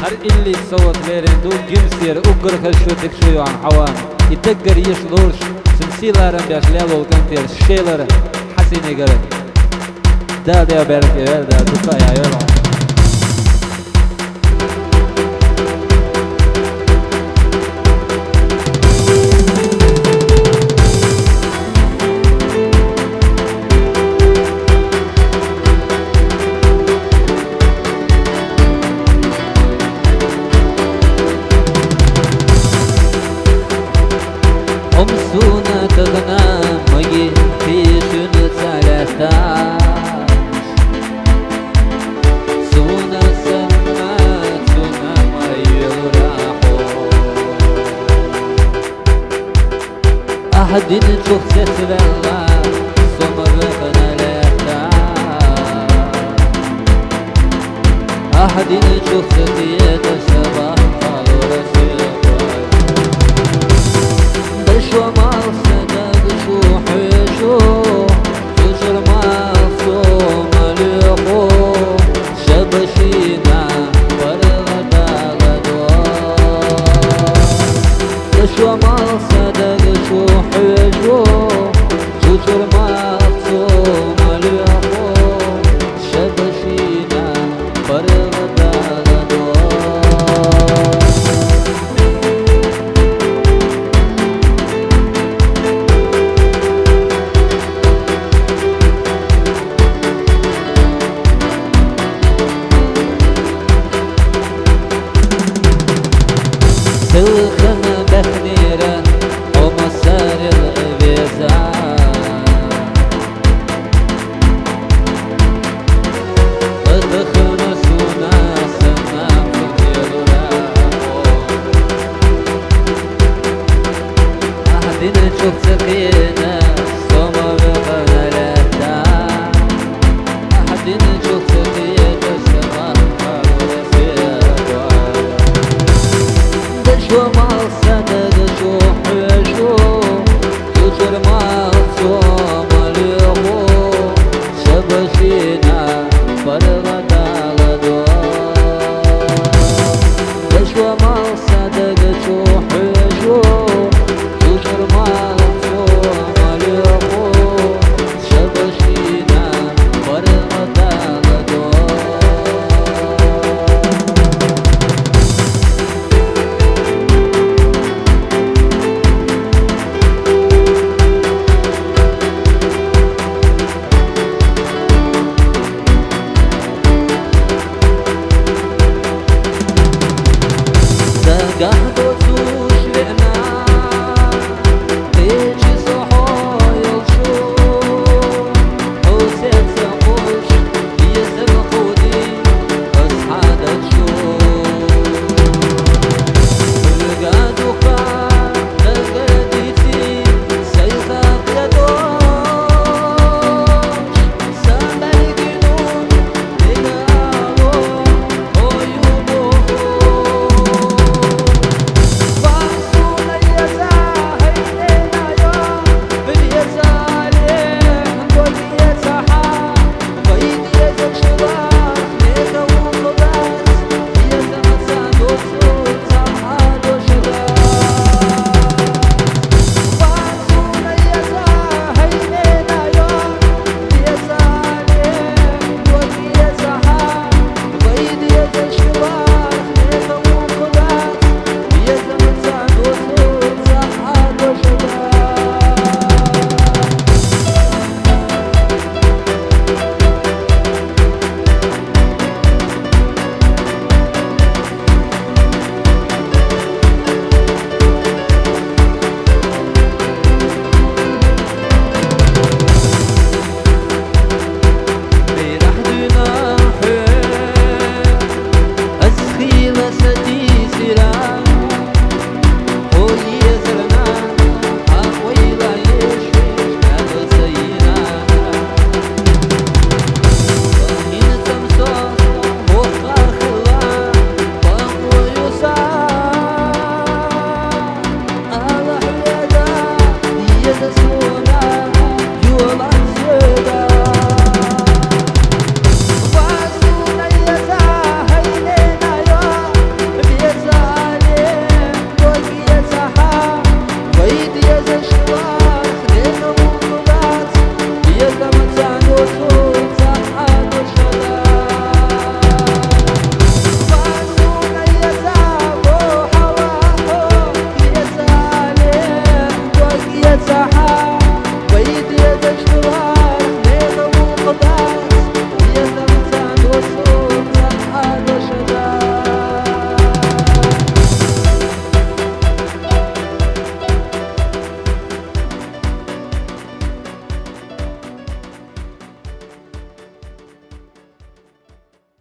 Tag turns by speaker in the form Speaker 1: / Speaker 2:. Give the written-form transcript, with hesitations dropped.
Speaker 1: هر اللي صوت ليرين دو جنسير أقر خشو تكشو عن حوان يتقر يشلورش سمسيلا رمبياش ليلو الكنتير شيلر حسيني قرر دا ديو بيرك يوالدا دكا يا يولو أمسونا تغنى مجي في شنو ثلاثة سونا سما سونا ما يراحو أحد نشوف سسر الله سمرقنا لأتا أحد نشوف سقيت شبه شو ما صدق شو حشو سجر ما صوم لقو شبشينا ورغدا غدوان شو ما صدق شو حشو سجر ما صوم لقو شبشينا ورغدا غدوان Esta maçã no